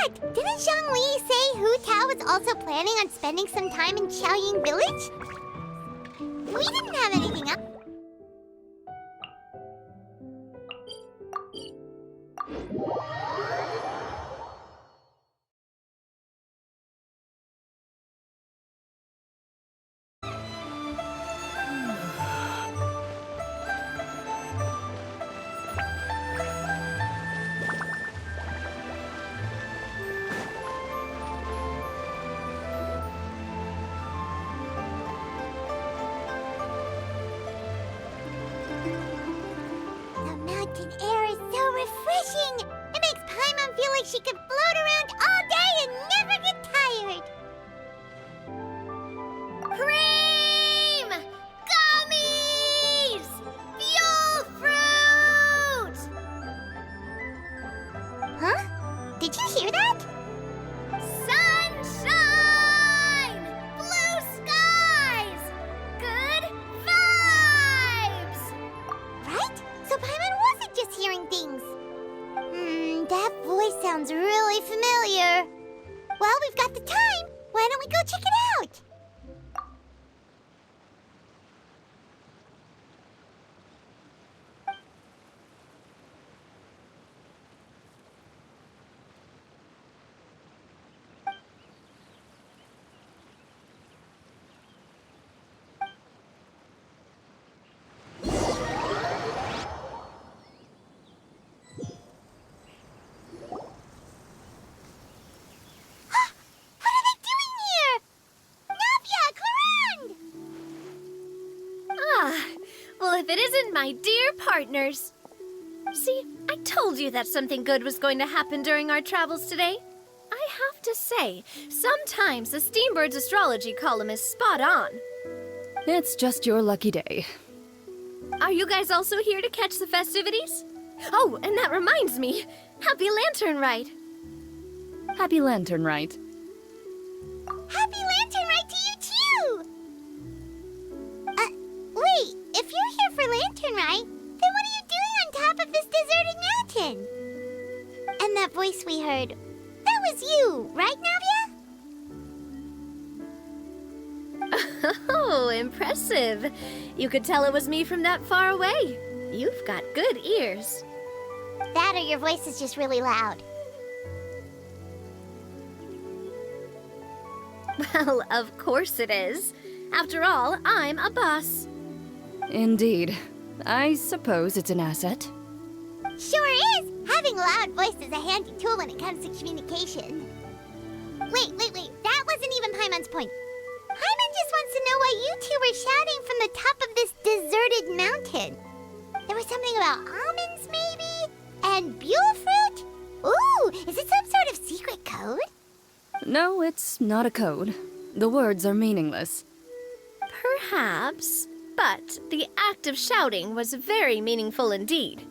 that? Didn't Zhongli say Hu Tao was also planning on spending some time in Xiaoying Village? We didn't have anything else. The mountain air is so refreshing! It makes Paimon feel like she could float around all day and never get tired! Cream! Gummies! Fuel fruit! Huh? Did you hear that? Sunshine! Blue skies! Good vibes! Right? So Paimon wasn't just hearing things. That voice sounds really familiar. Well, we've got the time. Why don't we go check it out? What are they doing here? Navia, Clarande! Ah, well, if it isn't my dear partners. See, I told you that something good was going to happen during our travels today. I have to say, sometimes the Steambird's astrology column is spot on. It's just your lucky day. Are you guys also here to catch the festivities? Oh, and that reminds me, Happy Lantern Ride. Happy Lantern Rite. Happy Lantern Ride to you, too! Wait, if you're here for Lantern Ride, then what are you doing on top of this deserted mountain? And that voice we heard, that was you, right, Navia? Oh, impressive. You could tell it was me from that far away. You've got good ears. That or your voice is just really loud. Well, of course it is. After all, I'm a boss. Indeed. I suppose it's an asset. Sure is! Having a loud voice is a handy tool when it comes to communication. Wait. That wasn't even Paimon's point. Paimon just wants to know why you two were shouting from the top of this deserted mountain. There was something about almonds, maybe? And buell fruit? Ooh, is it some sort of secret code? No, it's not a code. The words are meaningless. Perhaps, but the act of shouting was very meaningful indeed.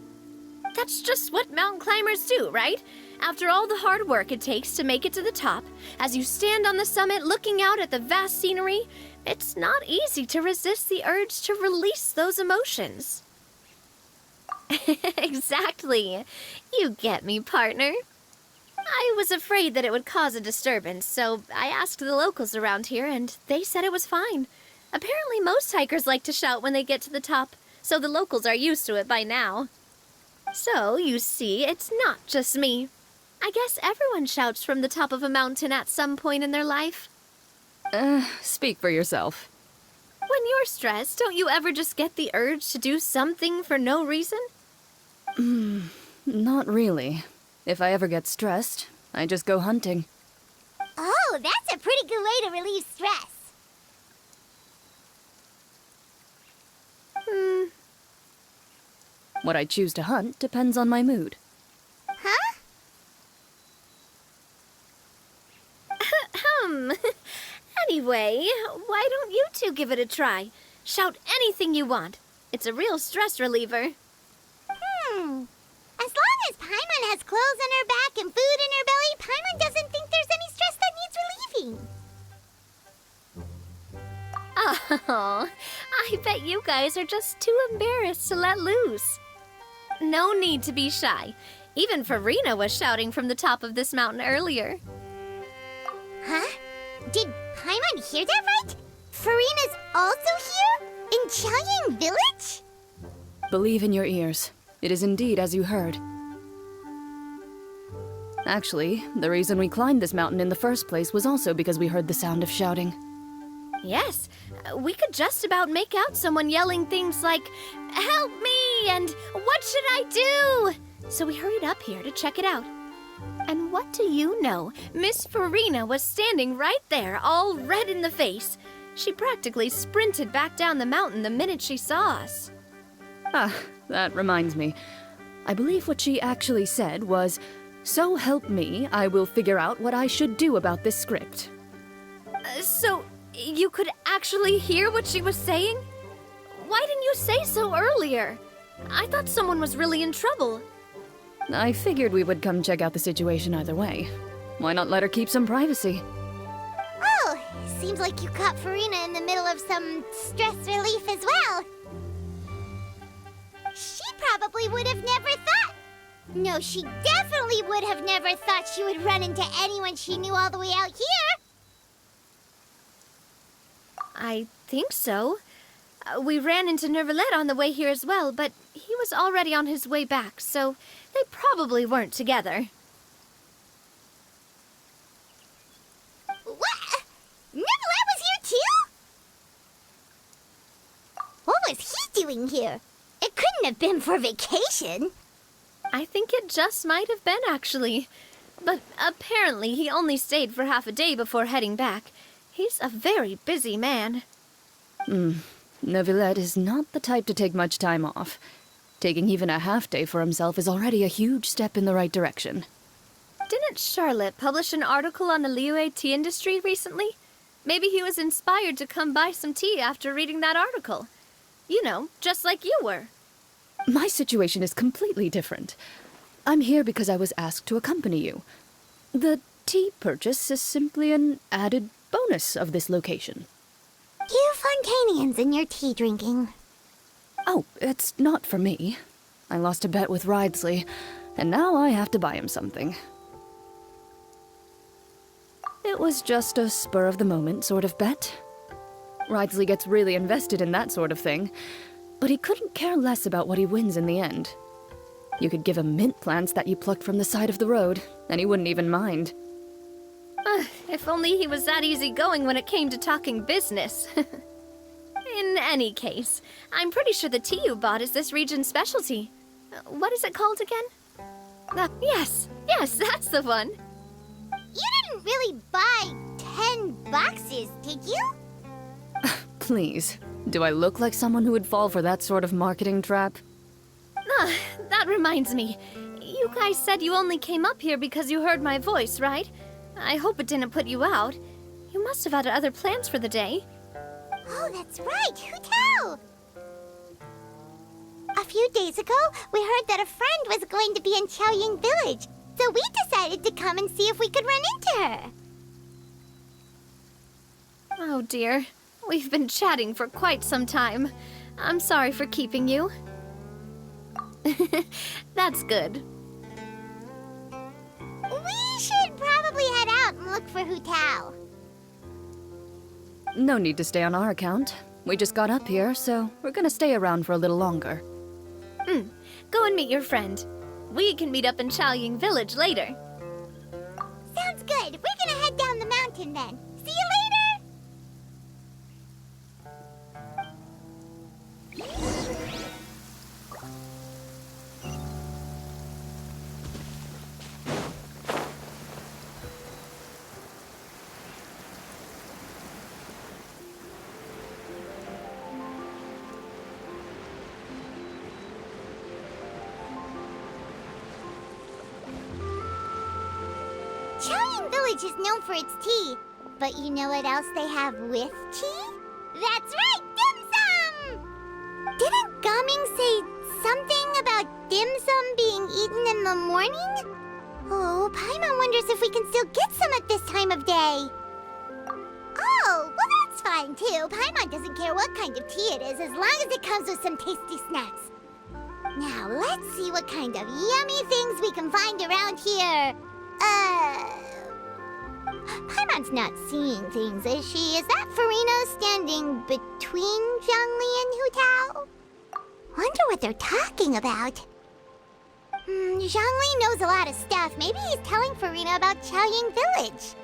That's just what mountain climbers do, right? After all the hard work it takes to make it to the top, as you stand on the summit looking out at the vast scenery, it's not easy to resist the urge to release those emotions. Exactly. You get me, partner. I was afraid that it would cause a disturbance, so I asked the locals around here, and they said it was fine. Apparently most hikers like to shout when they get to the top, so the locals are used to it by now. So, you see, it's not just me. I guess everyone shouts from the top of a mountain at some point in their life. Speak for yourself. When you're stressed, don't you ever just get the urge to do something for no reason? Not really. If I ever get stressed, I just go hunting. Oh, that's a pretty good way to relieve stress. What I choose to hunt depends on my mood. Huh? Anyway, why don't you two give it a try? Shout anything you want. It's a real stress reliever. As long as Paimon has clothes on her back and food in her belly, Paimon doesn't think there's any stress that needs relieving. Oh, I bet you guys are just too embarrassed to let loose. No need to be shy. Even Farina was shouting from the top of this mountain earlier. Huh? Did Paimon hear that right? Farina's also here? In Chaoyang Village? Believe in your ears. It is indeed as you heard. Actually, the reason we climbed this mountain in the first place was also because we heard the sound of shouting. Yes, we could just about make out someone yelling things like, "Help me!" and "What should I do?" So we hurried up here to check it out. And what do you know? Miss Farina was standing right there, all red in the face. She practically sprinted back down the mountain the minute she saw us. Ah, that reminds me. I believe what she actually said was, "So help me, I will figure out what I should do about this script." So, you could actually hear what she was saying? Why didn't you say so earlier? I thought someone was really in trouble. I figured we would come check out the situation either way. Why not let her keep some privacy? Oh, seems like you caught Farina in the middle of some stress relief as well. She probably would have never thought. No, she definitely would have never thought she would run into anyone she knew all the way out here. I think so. We ran into Nervalet on the way here as well, but he was already on his way back, so they probably weren't together. What? Nervalet was here too? What was he doing here? It couldn't have been for vacation. I think it just might have been, actually. But apparently he only stayed for half a day before heading back. He's a very busy man. Neuvillette is not the type to take much time off. Taking even a half day for himself is already a huge step in the right direction. Didn't Charlotte publish an article on the Liyue tea industry recently? Maybe he was inspired to come buy some tea after reading that article. You know, just like you were. My situation is completely different. I'm here because I was asked to accompany you. The tea purchase is simply an added bonus of this location. You Fontanians and your tea drinking. Oh, it's not for me. I lost a bet with Ridesley, and now I have to buy him something. It was just a spur-of-the-moment sort of bet. Ridesley gets really invested in that sort of thing, but he couldn't care less about what he wins in the end. You could give him mint plants that you plucked from the side of the road, and he wouldn't even mind. If only he was that easygoing when it came to talking business. In any case, I'm pretty sure the tea you bought is this region's specialty. What is it called again? Yes, that's the one. You didn't really buy 10 boxes, did you? Please, do I look like someone who would fall for that sort of marketing trap? That reminds me. You guys said you only came up here because you heard my voice, right? I hope it didn't put you out. You must have had other plans for the day. Oh, that's right. Who tell? A few days ago, we heard that a friend was going to be in Chaoyang Village, so we decided to come and see if we could run into her. Oh dear. We've been chatting for quite some time. I'm sorry for keeping you. That's good. We should probably head out and look for Hu Tao. No need to stay on our account. We just got up here, so we're gonna stay around for a little longer. Go and meet your friend. We can meet up in Chaoyang Village later. Sounds good. We're gonna head down the mountain then. See you later! Chaoyang Village is known for its tea, but you know what else they have with tea? That's right, dim sum! Didn't Gaming say something about dim sum being eaten in the morning? Oh, Paimon wonders if we can still get some at this time of day. Oh, well that's fine too. Paimon doesn't care what kind of tea it is as long as it comes with some tasty snacks. Now, let's see what kind of yummy things we can find around here. Paimon's not seeing things, is she? Is that Farina standing between Zhongli and Hutao? Wonder what they're talking about. Zhongli knows a lot of stuff. Maybe he's telling Farina about Chaoying Village.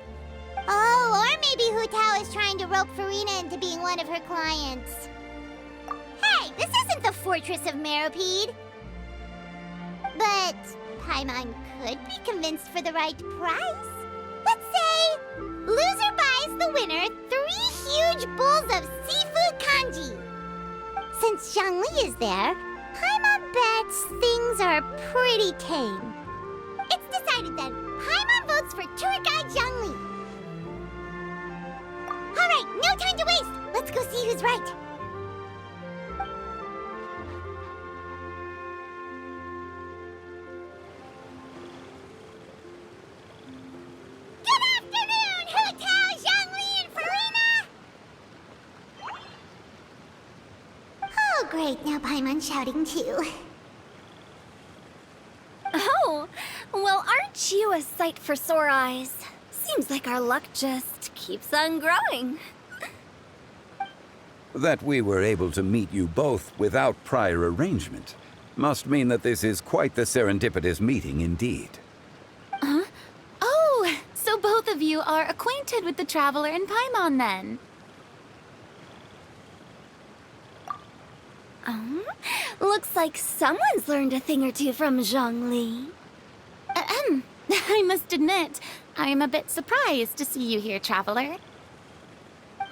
Oh, or maybe Hutao is trying to rope Farina into being one of her clients. Hey, this isn't the Fortress of Meropide. But Paimon could be convinced for the right price. Let's say loser buys the winner 3 huge bowls of seafood kanji. Since Zhongli is there, Paimon bets things are pretty tame. It's decided then. Paimon votes for tour guide Zhongli. All right, no time to waste. Let's go see who's right. Great, now Paimon's shouting too. Oh, well, aren't you a sight for sore eyes? Seems like our luck just keeps on growing. That we were able to meet you both without prior arrangement must mean that this is quite the serendipitous meeting indeed. Huh? Oh, so both of you are acquainted with the Traveler and Paimon then? Looks like someone's learned a thing or two from Zhongli. I must admit, I'm a bit surprised to see you here, Traveler.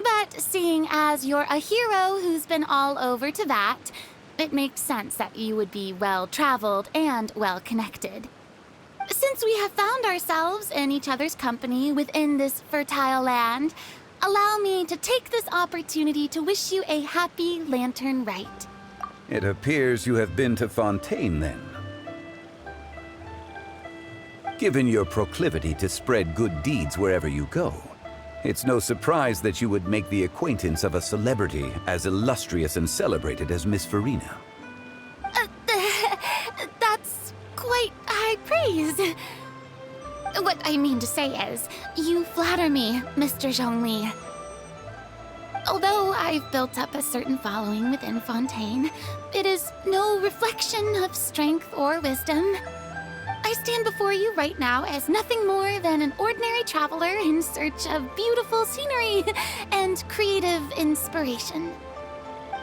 But seeing as you're a hero who's been all over Teyvat, it makes sense that you would be well-traveled and well-connected. Since we have found ourselves in each other's company within this fertile land, allow me to take this opportunity to wish you a happy Lantern Rite. It appears you have been to Fontaine, then. Given your proclivity to spread good deeds wherever you go, it's no surprise that you would make the acquaintance of a celebrity as illustrious and celebrated as Miss Farina. That's quite high praise. What I mean to say is, you flatter me, Mr. Zhongli. Although I've built up a certain following within Fontaine, it is no reflection of strength or wisdom. I stand before you right now as nothing more than an ordinary traveler in search of beautiful scenery and creative inspiration.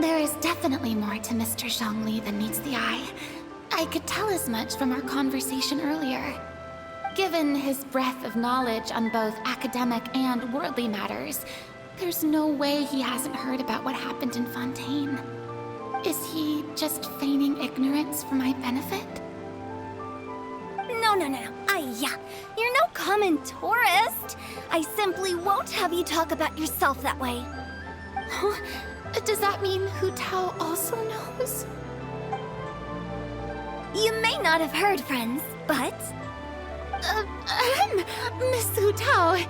There is definitely more to Mr. Zhongli than meets the eye. I could tell as much from our conversation earlier. Given his breadth of knowledge on both academic and worldly matters, there's no way he hasn't heard about what happened in Fontaine. Is he just feigning ignorance for my benefit? No. You're no common tourist. I simply won't have you talk about yourself that way. Huh? Does that mean Hutao also knows? You may not have heard, friends, but... Miss Hutao...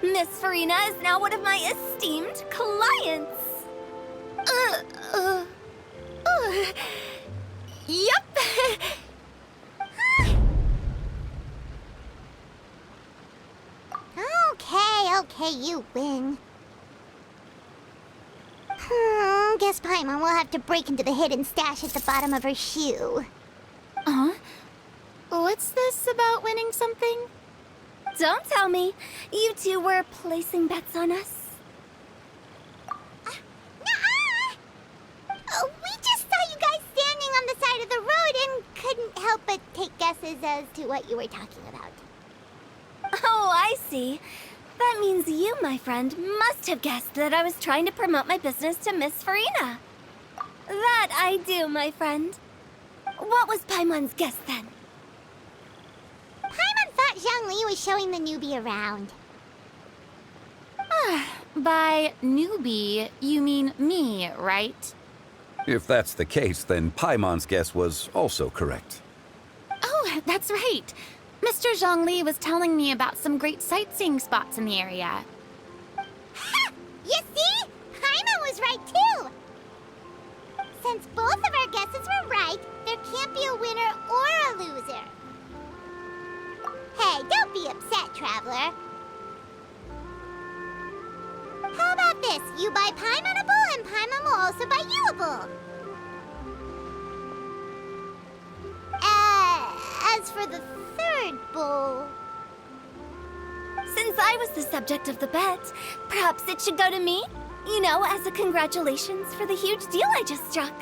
Miss Farina is now one of my esteemed clients. Yep. Okay, you win. Guess Paimon will have to break into the hidden stash at the bottom of her shoe. What's this about winning something? Don't tell me. You two were placing bets on us. We just saw you guys standing on the side of the road and couldn't help but take guesses as to what you were talking about. Oh, I see. That means you, my friend, must have guessed that I was trying to promote my business to Miss Farina. That I do, my friend. What was Paimon's guess then? Paimon thought Zhongli was showing the newbie around. By newbie, you mean me, right? If that's the case, then Paimon's guess was also correct. Oh, that's right. Mr. Zhongli was telling me about some great sightseeing spots in the area. Ha! You see? Paimon was right too! Since both of our upset, Traveler. How about this? You buy Paimonable, and Paimon will also buy Youable. As for the third bowl... Since I was the subject of the bet, perhaps it should go to me? You know, as a congratulations for the huge deal I just struck.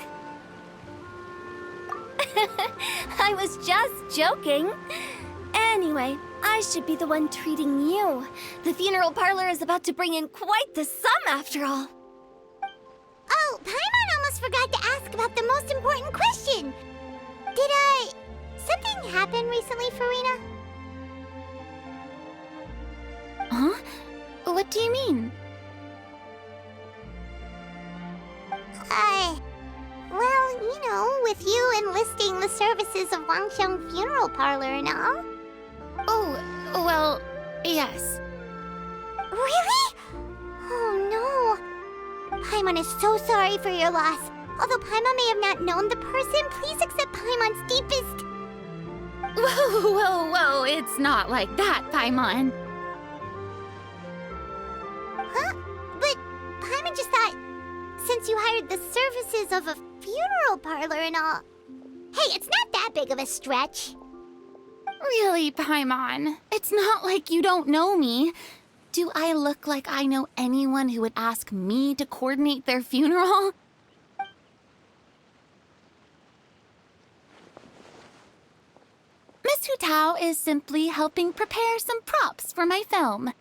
I was just joking. Anyway, I should be the one treating you. The funeral parlor is about to bring in quite the sum after all. Oh, Paimon almost forgot to ask about the most important question. Something happen recently, Farina? Huh? What do you mean? Well, you know, with you enlisting the services of Wangsheng Funeral Parlor and all. Oh, well, yes. Really? Oh no. Paimon is so sorry for your loss. Although Paimon may have not known the person, please accept Paimon's deepest... Whoa, it's not like that, Paimon. Huh? But Paimon just thought, since you hired the services of a funeral parlor and all... Hey, it's not that big of a stretch. Really, Paimon? It's not like you don't know me. Do I look like I know anyone who would ask me to coordinate their funeral? Miss Hu Tao is simply helping prepare some props for my film.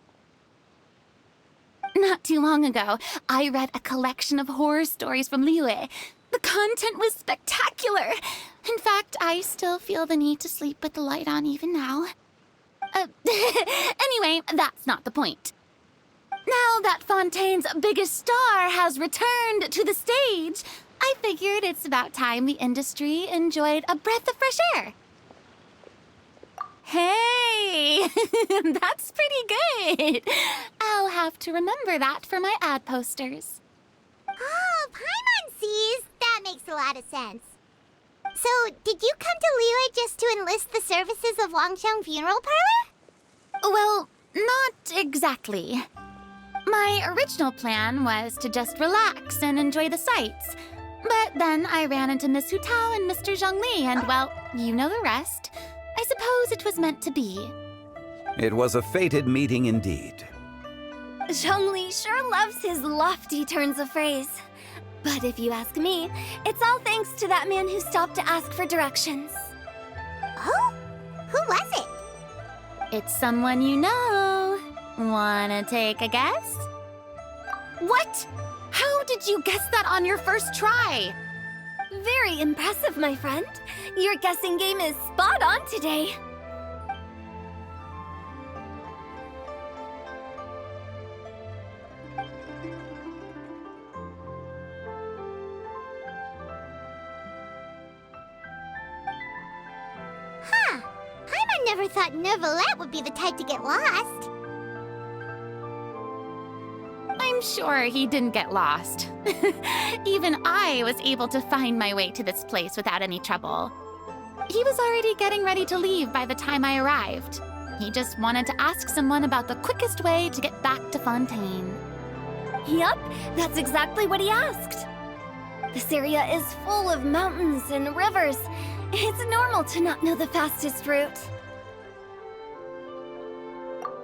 Not too long ago, I read a collection of horror stories from Liyue. The content was spectacular. In fact, I still feel the need to sleep with the light on even now. Anyway, that's not the point. Now that Fontaine's biggest star has returned to the stage, I figured it's about time the industry enjoyed a breath of fresh air. Hey, that's pretty good. I'll have to remember that for my ad posters. Oh, Paimon sees. That makes a lot of sense. So, did you come to Liyue just to enlist the services of Wangsheng Funeral Parlor? Well, not exactly. My original plan was to just relax and enjoy the sights. But then I ran into Miss Hu Tao and Mr. Zhongli, and well, you know the rest. I suppose it was meant to be. It was a fated meeting indeed. Zhongli sure loves his lofty turns of phrase. But if you ask me, it's all thanks to that man who stopped to ask for directions. Oh? Who was it? It's someone you know. Wanna take a guess? What? How did you guess that on your first try? Very impressive, my friend. Your guessing game is spot on today. Huh. Paimon never thought Neuvillette would be the type to get lost. I'm sure he didn't get lost. Even I was able to find my way to this place without any trouble. He was already getting ready to leave by the time I arrived. He just wanted to ask someone about the quickest way to get back to Fontaine. Yup, that's exactly what he asked. This area is full of mountains and rivers. It's normal to not know the fastest route.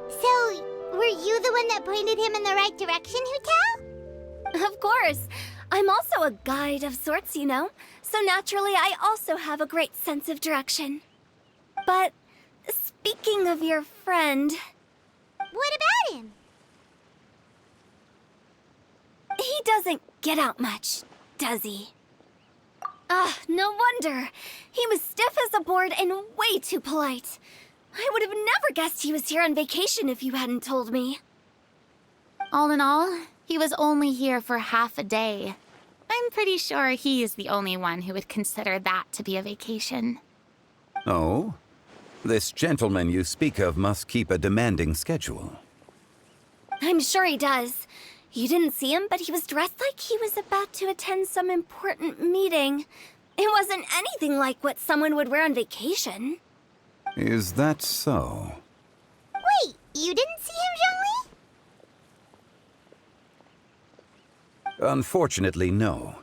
So, were you the one that pointed him in the right direction, Hu Tao? Of course. I'm also a guide of sorts, you know. So naturally, I also have a great sense of direction. But speaking of your friend... What about him? He doesn't get out much, does he? Ah, no wonder. He was stiff as a board and way too polite. I would have never guessed he was here on vacation if you hadn't told me. All in all, he was only here for half a day. I'm pretty sure he is the only one who would consider that to be a vacation. Oh? This gentleman you speak of must keep a demanding schedule. I'm sure he does. You didn't see him, but he was dressed like he was about to attend some important meeting. It wasn't anything like what someone would wear on vacation. Is that so? You didn't see him, Zhongli? Unfortunately, no.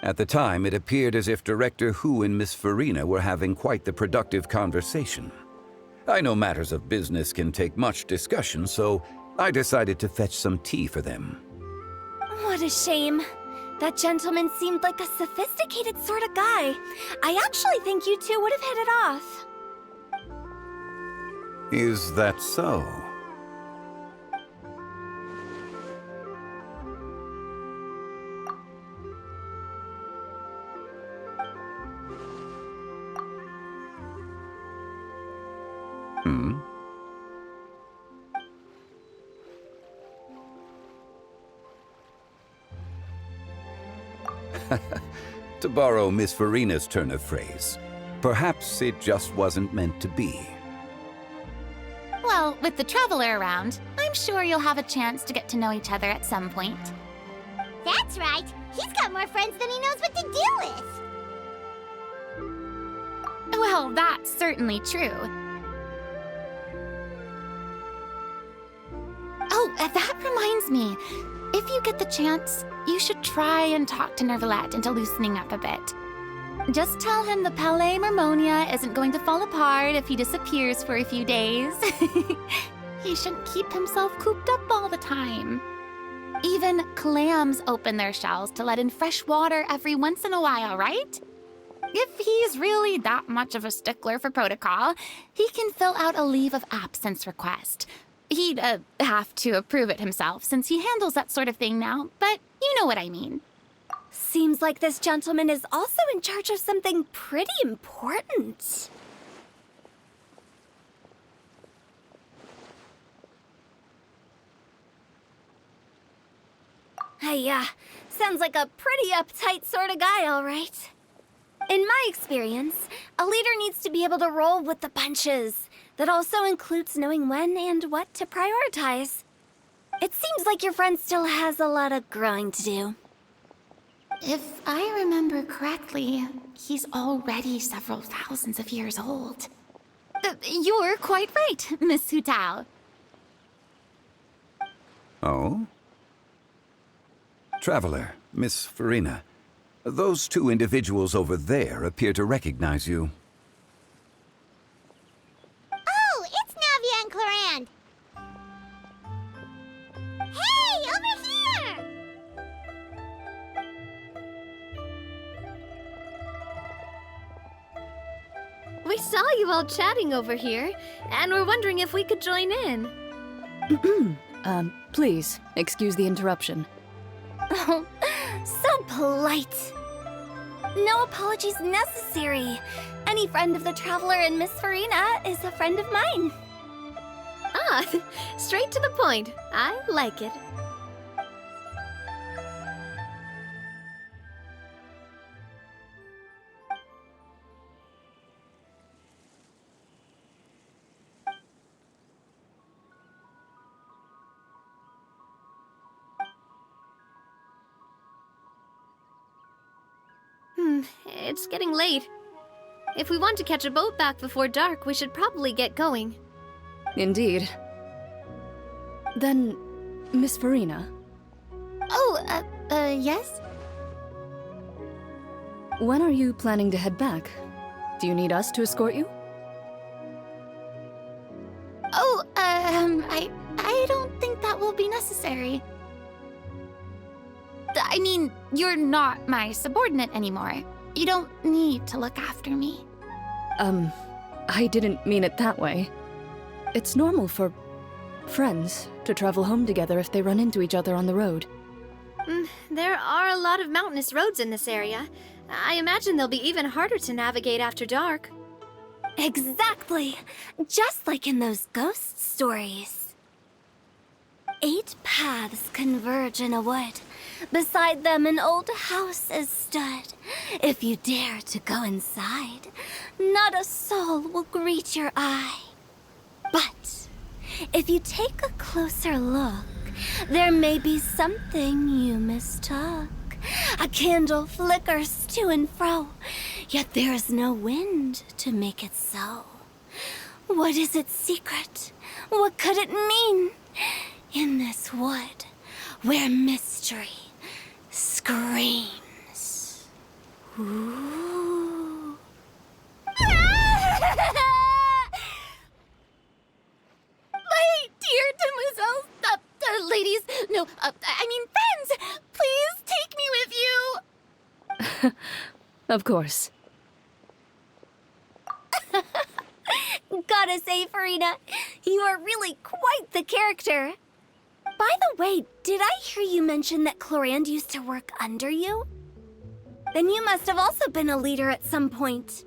At the time, it appeared as if Director Hu and Miss Farina were having quite the productive conversation. I know matters of business can take much discussion, so I decided to fetch some tea for them. What a shame. That gentleman seemed like a sophisticated sort of guy. I actually think you two would have hit it off. Is that so? To borrow Miss Farina's turn of phrase, perhaps it just wasn't meant to be. Well, with the Traveler around, I'm sure you'll have a chance to get to know each other at some point. That's right. He's got more friends than he knows what to do with. Well, that's certainly true. Oh, that reminds me. If you get the chance, you should try and talk to Nervalette into loosening up a bit. Just tell him the Palais Mermonia isn't going to fall apart if he disappears for a few days. He shouldn't keep himself cooped up all the time. Even clams open their shells to let in fresh water every once in a while, right? If he's really that much of a stickler for protocol, he can fill out a leave of absence request. He'd have to approve it himself since he handles that sort of thing now, but you know what I mean. Seems like this gentleman is also in charge of something pretty important. Hey, sounds like a pretty uptight sort of guy, all right. In my experience, a leader needs to be able to roll with the punches. That also includes knowing when and what to prioritize. It seems like your friend still has a lot of growing to do. If I remember correctly, he's already several thousands of years old. You're quite right, Miss Hu Tao. Oh? Traveler, Miss Farina, those two individuals over there appear to recognize you. Oh, it's Navia and Clorand. Hey, over here! We saw you all chatting over here, and we're wondering if we could join in. Please, excuse the interruption. Oh, so polite. No apologies necessary. Any friend of the Traveler and Miss Farina is a friend of mine. Ah, straight to the point. I like it. It's getting late. If we want to catch a boat back before dark, we should probably get going. Indeed. Then, Miss Farina, Oh, yes? when are you planning to head back? Do you need us to escort you? Oh, I don't think that will be necessary. I mean, you're not my subordinate anymore. You don't need to look after me. I didn't mean it that way. It's normal for friends to travel home together if they run into each other on the road. There are a lot of mountainous roads in this area. I imagine they'll be even harder to navigate after dark. Exactly! Just like in those ghost stories. 8 paths converge in a wood. Beside them an old house is stood. If you dare to go inside, not a soul will greet your eye. But if you take a closer look, there may be something you mistook. A candle flickers to and fro, yet there is no wind to make it so. What is its secret? What could it mean? In this wood, where mystery screams. Ooh. My dear demoiselles, ladies, no, I mean friends, please take me with you. Of course. Gotta say, Farina, you are really quite the character. By the way, did I hear you mention that Clorand used to work under you? Then you must have also been a leader at some point.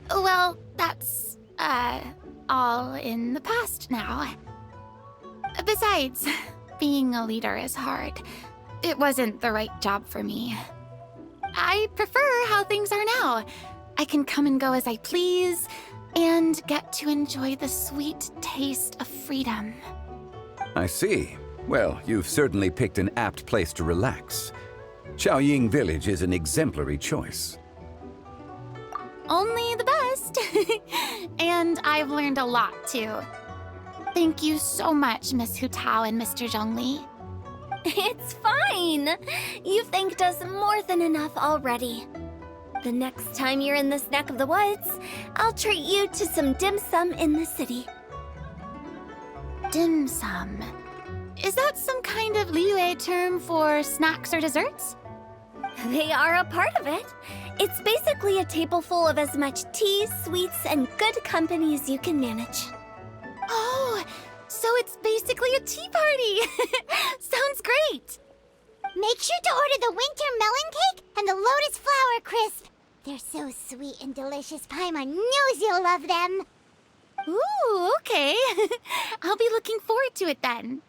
Well, that's, all in the past now. Besides, being a leader is hard. It wasn't the right job for me. I prefer how things are now. I can come and go as I please, and get to enjoy the sweet taste of freedom. I see. Well, you've certainly picked an apt place to relax. Xiaoying Village is an exemplary choice. Only the best. And I've learned a lot, too. Thank you so much, Miss Hu Tao and Mr. Zhongli. It's fine. You've thanked us more than enough already. The next time you're in this neck of the woods, I'll treat you to some dim sum in the city. Dim sum. Is that some kind of Liyue term for snacks or desserts? They are a part of it. It's basically a table full of as much tea, sweets, and good company as you can manage. Oh, so it's basically a tea party. Sounds great. Make sure to order the winter melon cake and the lotus flower crisp. They're so sweet and delicious. Paimon knows you'll love them. Ooh, okay. I'll be looking forward to it then.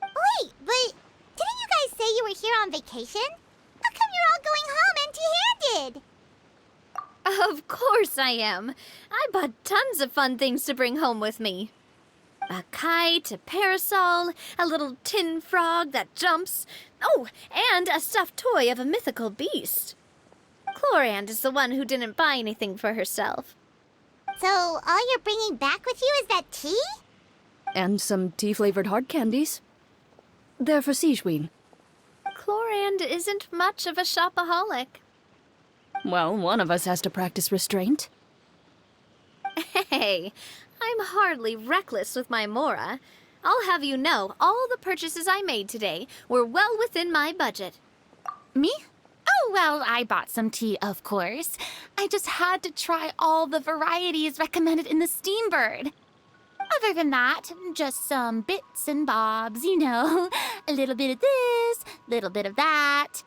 Wait, but didn't you guys say you were here on vacation? How come you're all going home empty-handed? Of course I am. I bought tons of fun things to bring home with me. A kite, a parasol, a little tin frog that jumps. Oh, and a stuffed toy of a mythical beast. Clorand is the one who didn't buy anything for herself. So all you're bringing back with you is that tea? And some tea-flavored hard candies. They're for Sigewin. Clorand isn't much of a shopaholic. Well, one of us has to practice restraint. Hey, I'm hardly reckless with my Mora. I'll have you know, all the purchases I made today were well within my budget. Me? Oh, well, I bought some tea, of course. I just had to try all the varieties recommended in the Steambird. Other than that, just some bits and bobs, you know. A little bit of this, little bit of that.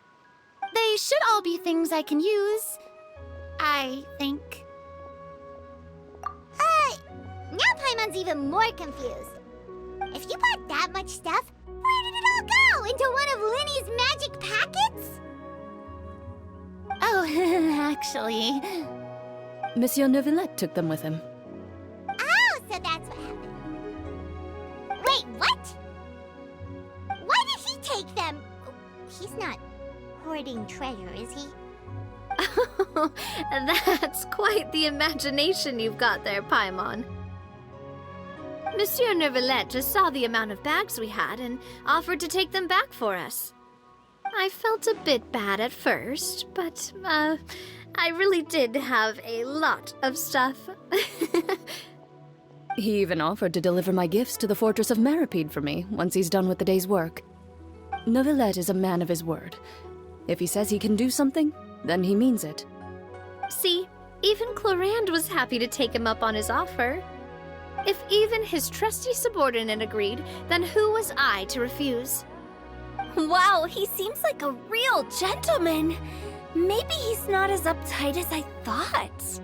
They should all be things I can use, I think. Now Paimon's even more confused. If you bought that much stuff, where did it all go? Into one of Linny's magic packets? Oh, actually... Monsieur Neuvillette took them with him. Oh, so that's what happened. Wait, what? Why did he take them? He's not hoarding treasure, is he? That's quite the imagination you've got there, Paimon. Monsieur Neuvillette just saw the amount of bags we had and offered to take them back for us. I felt a bit bad at first, but, I really did have a lot of stuff. He even offered to deliver my gifts to the Fortress of Meripede for me once he's done with the day's work. Neuvillette is a man of his word. If he says he can do something, then he means it. See, even Clorand was happy to take him up on his offer. If even his trusty subordinate agreed, then who was I to refuse? Wow, he seems like a real gentleman. Maybe he's not as uptight as I thought.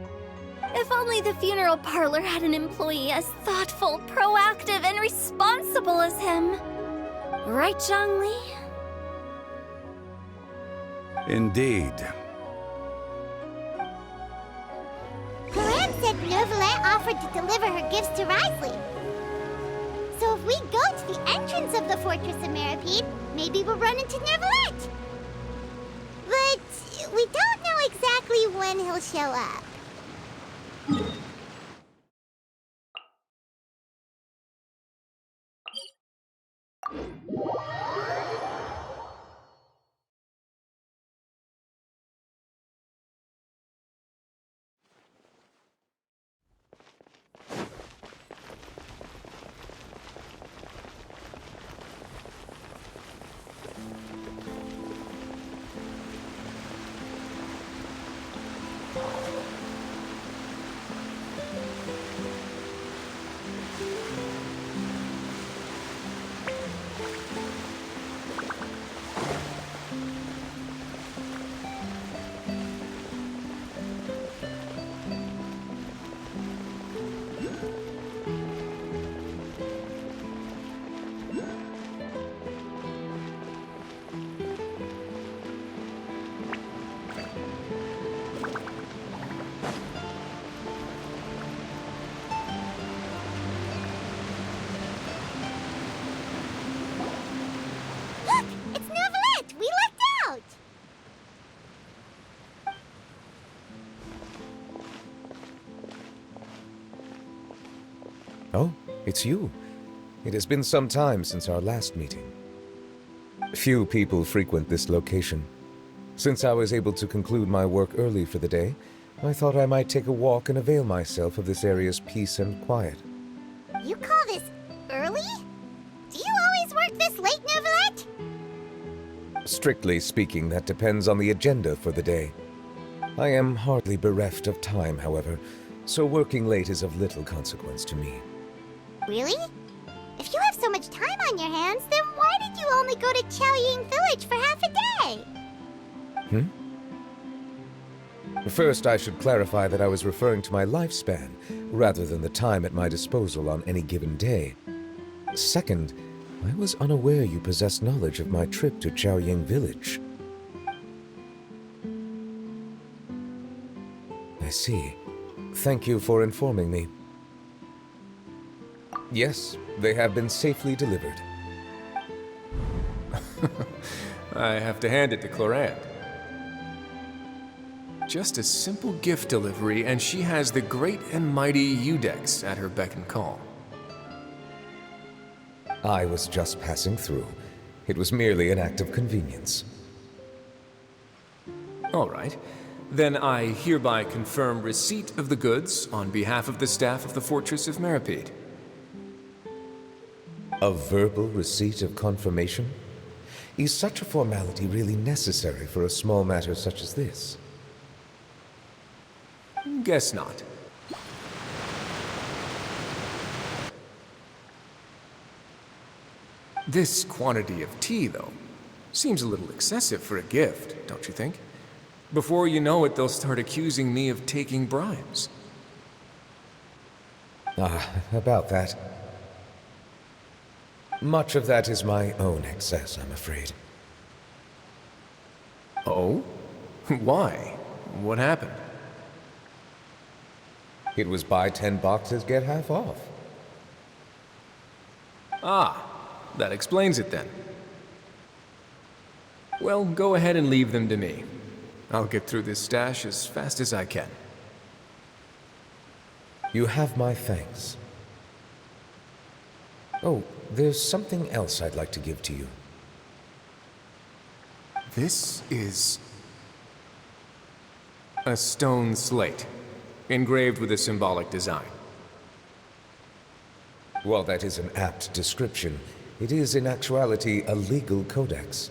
If only the funeral parlor had an employee as thoughtful, proactive, and responsible as him. Right, Zhongli? Indeed. Clorand said Neuvillette offered to deliver her gifts to Risley. So if we go to the entrance of the Fortress of Meripede, maybe we'll run into Neuvillette. But we don't know exactly when he'll show up. Oh, it's you. It has been some time since our last meeting. Few people frequent this location. Since I was able to conclude my work early for the day, I thought I might take a walk and avail myself of this area's peace and quiet. You call this early? Do you always work this late, Neuvillette? Strictly speaking, that depends on the agenda for the day. I am hardly bereft of time, however, so working late is of little consequence to me. Really? If you have so much time on your hands, then why did you only go to Chaoying Village for half a day? First, I should clarify that I was referring to my lifespan, rather than the time at my disposal on any given day. Second, I was unaware you possessed knowledge of my trip to Chaoying Village. I see. Thank you for informing me. Yes, they have been safely delivered. I have to hand it to Clorinde. Just a simple gift delivery, and she has the great and mighty Udex at her beck and call. I was just passing through. It was merely an act of convenience. All right. Then I hereby confirm receipt of the goods on behalf of the staff of the Fortress of Meripede. A verbal receipt of confirmation? Is such a formality really necessary for a small matter such as this? Guess not. This quantity of tea, though, seems a little excessive for a gift, don't you think? Before you know it, they'll start accusing me of taking bribes. About that. Much of that is my own excess, I'm afraid. Oh? Why? What happened? It was buy 10 boxes, get half off. Ah, that explains it then. Well, go ahead and leave them to me. I'll get through this stash as fast as I can. You have my thanks. Oh, there's something else I'd like to give to you. This is a stone slate, engraved with a symbolic design. While that is an apt description, it is in actuality a legal codex.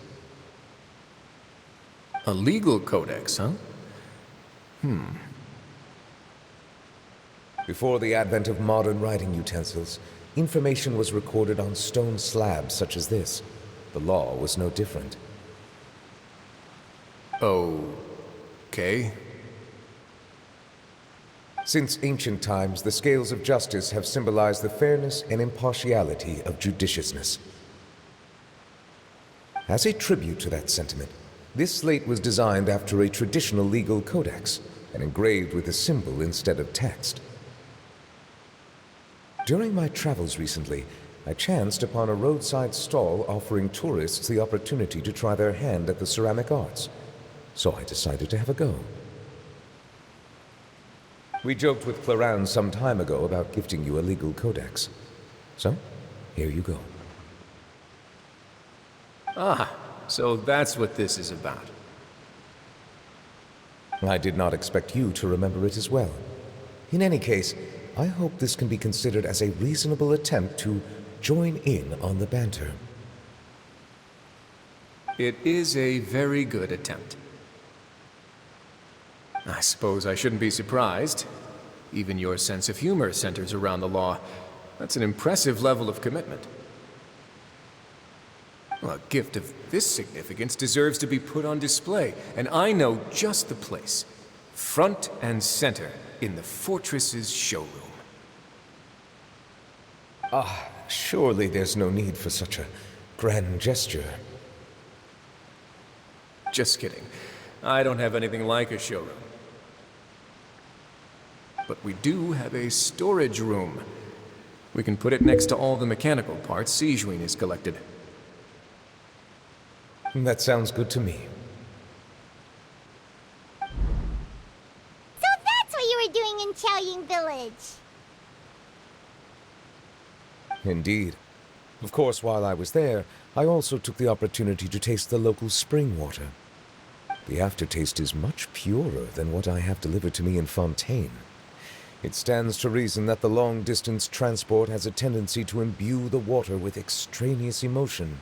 A legal codex, huh? Before the advent of modern writing utensils, information was recorded on stone slabs such as this. The law was no different. Okay. Since ancient times, the scales of justice have symbolized the fairness and impartiality of judiciousness. As a tribute to that sentiment, this slate was designed after a traditional legal codex and engraved with a symbol instead of text. During my travels recently, I chanced upon a roadside stall offering tourists the opportunity to try their hand at the ceramic arts, so I decided to have a go. We joked with Clorinde some time ago about gifting you a legal codex. So, here you go. Ah, so that's what this is about. I did not expect you to remember it as well. In any case, I hope this can be considered as a reasonable attempt to join in on the banter. It is a very good attempt. I suppose I shouldn't be surprised. Even your sense of humor centers around the law. That's an impressive level of commitment. Well, a gift of this significance deserves to be put on display, and I know just the place. Front and center in the fortress's showroom. Surely there's no need for such a grand gesture. Just kidding. I don't have anything like a showroom. But we do have a storage room. We can put it next to all the mechanical parts Sijuin has collected. That sounds good to me. So that's what you were doing in Chaoying Village. Indeed. Of course, while I was there, I also took the opportunity to taste the local spring water. The aftertaste is much purer than what I have delivered to me in Fontaine. It stands to reason that the long-distance transport has a tendency to imbue the water with extraneous emotion.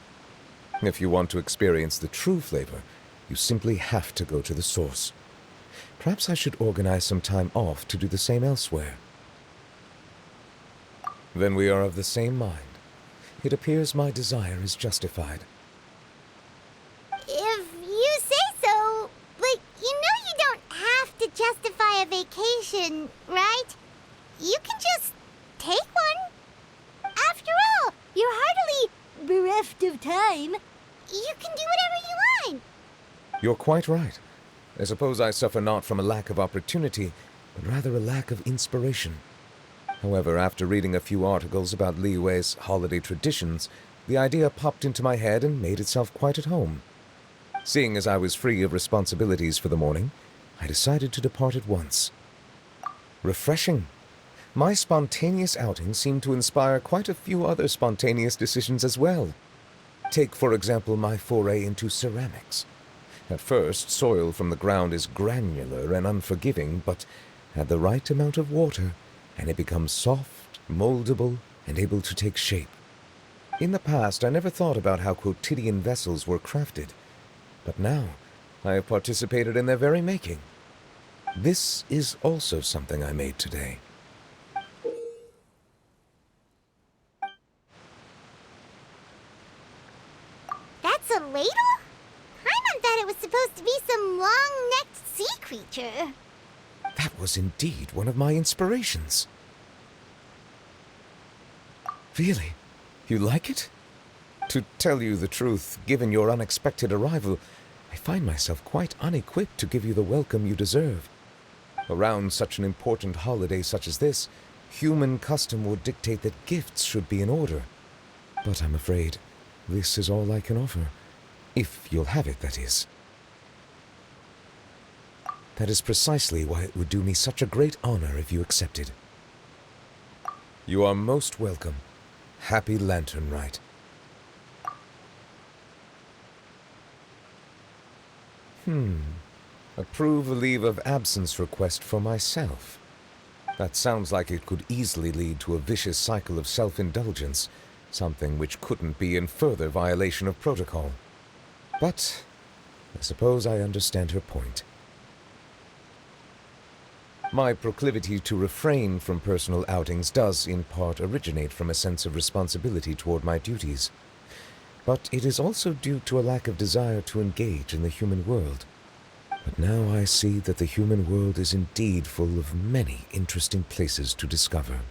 If you want to experience the true flavor, you simply have to go to the source. Perhaps I should organize some time off to do the same elsewhere. Then we are of the same mind. It appears my desire is justified. If you say so, but you know you don't have to justify a vacation, right? You can just take one. After all, you're hardly bereft of time. You can do whatever you want. You're quite right. I suppose I suffer not from a lack of opportunity, but rather a lack of inspiration. However, after reading a few articles about Liyue's holiday traditions, the idea popped into my head and made itself quite at home. Seeing as I was free of responsibilities for the morning, I decided to depart at once. Refreshing. My spontaneous outing seemed to inspire quite a few other spontaneous decisions as well. Take, for example, my foray into ceramics. At first, soil from the ground is granular and unforgiving, but add the right amount of water, and it becomes soft, moldable, and able to take shape. In the past, I never thought about how quotidian vessels were crafted, but now I have participated in their very making. This is also something I made today. That's a ladle? Paimon thought it was supposed to be some long-necked sea creature. That was indeed one of my inspirations. Really? You like it? To tell you the truth, given your unexpected arrival, I find myself quite unequipped to give you the welcome you deserve. Around such an important holiday such as this, human custom would dictate that gifts should be in order. But I'm afraid this is all I can offer. If you'll have it, that is. That is precisely why it would do me such a great honor if you accepted. You are most welcome. Happy Lantern Rite. Approve a leave of absence request for myself. That sounds like it could easily lead to a vicious cycle of self-indulgence, something which couldn't be in further violation of protocol. But I suppose I understand her point. My proclivity to refrain from personal outings does, in part, originate from a sense of responsibility toward my duties. But it is also due to a lack of desire to engage in the human world. But now I see that the human world is indeed full of many interesting places to discover.